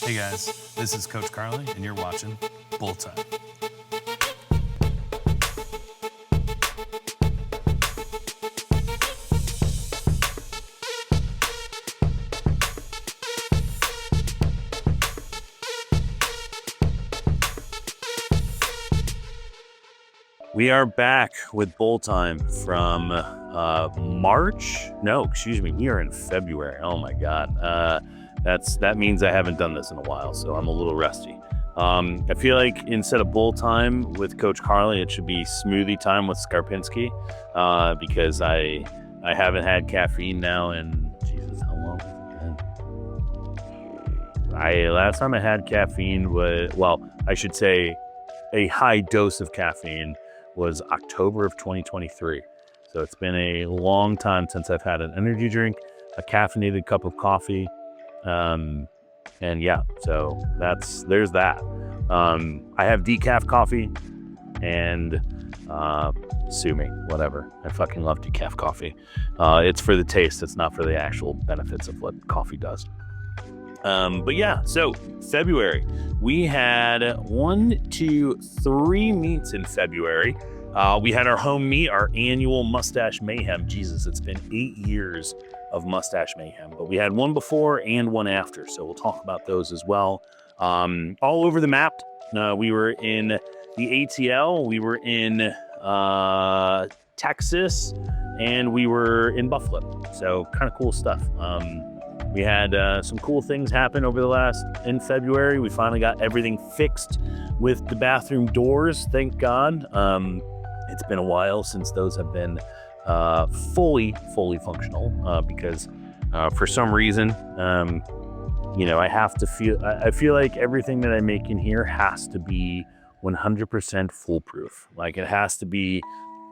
Hey guys, this is Coach Carly, and you're watching Bull Time. We are back with Bull Time from March. No, excuse me. We are in February. Oh my God. That means I haven't done this in a while, so I'm a little rusty. I feel like instead of Bull Time with Coach Carly, it should be Smoothie Time with Skarpinski, because I haven't had caffeine now in Jesus, how long has it been? Last time I had caffeine was, well, I should say a high dose of caffeine was October of 2023. So it's been a long time since I've had an energy drink, a caffeinated cup of coffee. And yeah, so there's that. I have decaf coffee and sue me, whatever. I fucking love decaf coffee. It's for the taste. It's not for the actual benefits of what coffee does. But yeah, so February, we had 3 meets in February. We had our home meet, our annual Mustache Mayhem. Jesus, it's been 8 years of Mustache Mayhem, but we had one before and one after. So we'll talk about those as well. All over the map. We were in the ATL, we were in Texas, and we were in Buffalo. So kind of cool stuff. We had some cool things happen in February. We finally got everything fixed with the bathroom doors, thank God. It's been a while since those have been fully functional because for some reason, I feel like everything that I make in here has to be 100% foolproof. Like it has to be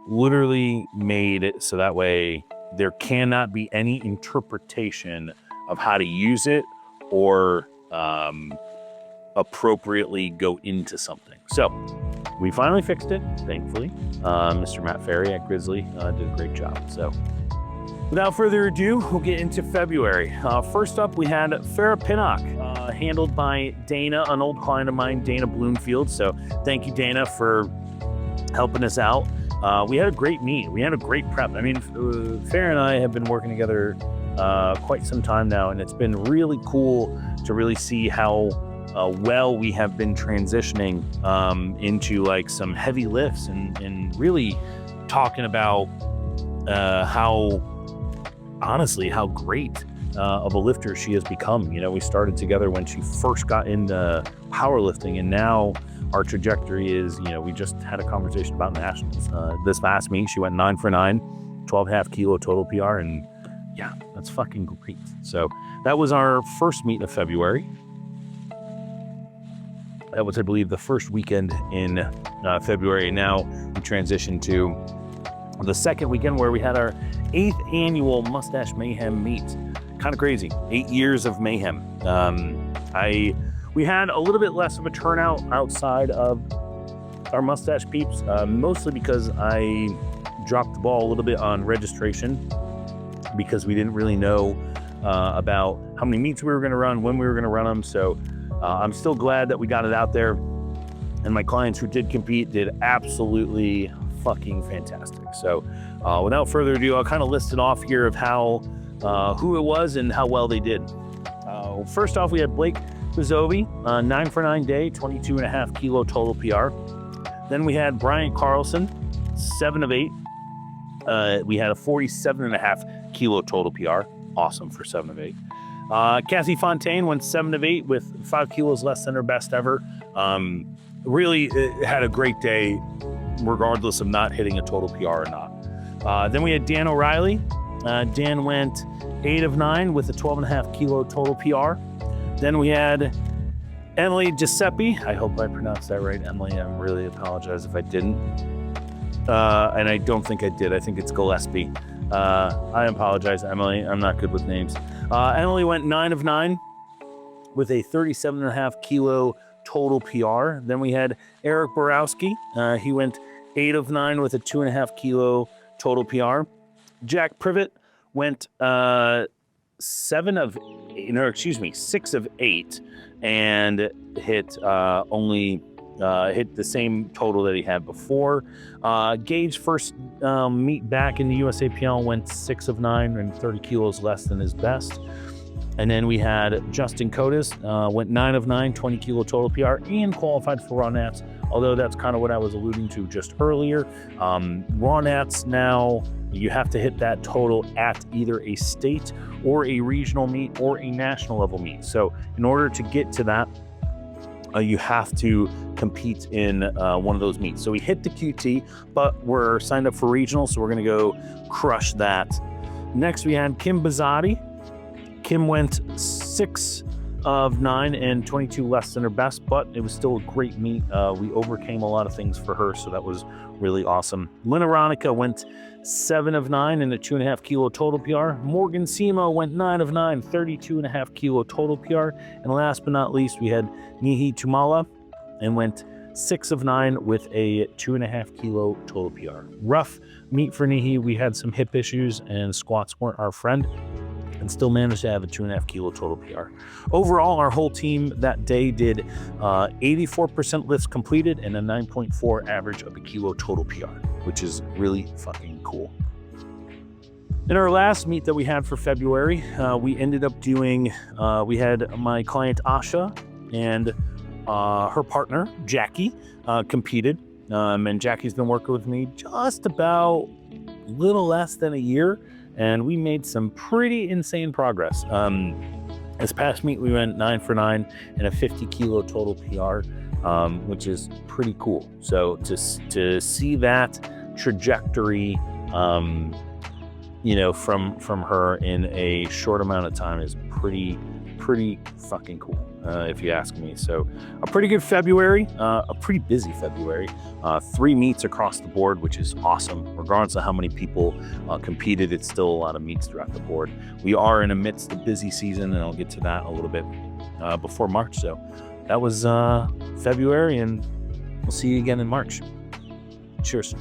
literally made so that way there cannot be any interpretation of how to use it or appropriately go into something. So we finally fixed it, thankfully. Mr. Matt Ferry at Grizzly did a great job. So without further ado, we'll get into February. First up, we had Farrah Pinnock, handled by Dana, an old client of mine, Dana Bloomfield. So thank you, Dana, for helping us out. We had a great meet. We had a great prep. I mean, Farrah and I have been working together quite some time now, and it's been really cool to really see how well we have been transitioning into like some heavy lifts and really talking about how great of a lifter she has become. You know, we started together when she first got into powerlifting, and now our trajectory is, we just had a conversation about nationals. This last meet, she went 9 for 9, 12.5 kilo total PR, and yeah, that's fucking great. So that was our first meet of February. That was, I believe, the first weekend in February. Now we transitioned to the second weekend where we had our 8th annual Mustache Mayhem meet. Kind of crazy. 8 years of mayhem. We had a little bit less of a turnout outside of our Mustache peeps, mostly because I dropped the ball a little bit on registration because we didn't really know about how many meets we were going to run, when we were going to run them. So I'm still glad that we got it out there. And my clients who did compete did absolutely fucking fantastic. So without further ado, I'll kind of list it off here of who it was and how well they did. First off, we had Blake Bizovi, 9 for 9 day, 22.5 kilo total PR. Then we had Brian Carlson, 7 of 8. We had a 47.5 kilo total PR. Awesome for 7 of 8. Cassie Fontaine went 7 of 8 with 5 kilos less than her best ever. Really had a great day, regardless of not hitting a total PR or not. Then we had Dan O'Reilly. Dan went 8 of 9 with a 12.5 kilo total PR. Then we had Emily Giuseppe. I hope I pronounced that right, Emily. I really apologize if I didn't. And I don't think I did. I think it's Gillespie. I apologize, Emily. I'm not good with names. Emily went 9 of 9 with a 37.5 kilo total PR. Then we had Eric Borowski. He went 8 of 9 with a 2.5 kilo total PR. Jack Privet went 7 of excuse me, 6 of 8, and hit hit the same total that he had before. Gage first meet back in the USAPL went 6 of 9 and 30 kilos less than his best. And then we had Justin Cotis, went 9 of 9, 20 kilo total PR, and qualified for Raw Nats, although that's kind of what I was alluding to just earlier. Raw Nats now, you have to hit that total at either a state or a regional meet or a national level meet. So in order to get to that, you have to compete in one of those meets. So we hit the QT, but we're signed up for regional, so we're going to go crush that. Next, we had Kim Bazzotti. Kim went 6 of 9 and 22 less than her best, but it was still a great meet. We overcame a lot of things for her, so that was really awesome. Lynn Aronica went 7 of 9 and a 2.5 kilo total PR. Morgan Simo went 9 of 9, 32.5 kilo total PR. And last but not least, we had Nihi Tumala and went 6 of 9 with a 2.5 kilo total PR. Rough meet for Nihi. We had some hip issues and squats weren't our friend, and still managed to have a 2.5 kilo total PR. Overall, our whole team that day did 84% lifts completed and a 9.4 average of a kilo total PR, which is really fucking cool. In our last meet that we had for February, we ended up doing, we had my client Asha and her partner Jackie competed. And Jackie's been working with me just about a little less than a year, and we made some pretty insane progress. This past meet, we went 9 for 9 and a 50 kilo total PR, which is pretty cool. So to see that trajectory, you know, from her in a short amount of time is pretty fucking cool, if you ask me. So a pretty good February, a pretty busy February, 3 meets across the board, which is awesome. Regardless of how many people competed, it's still a lot of meets throughout the board. We are in amidst the busy season, and I'll get to that a little bit before March. So that was February, and we'll see you again in March. Cheers.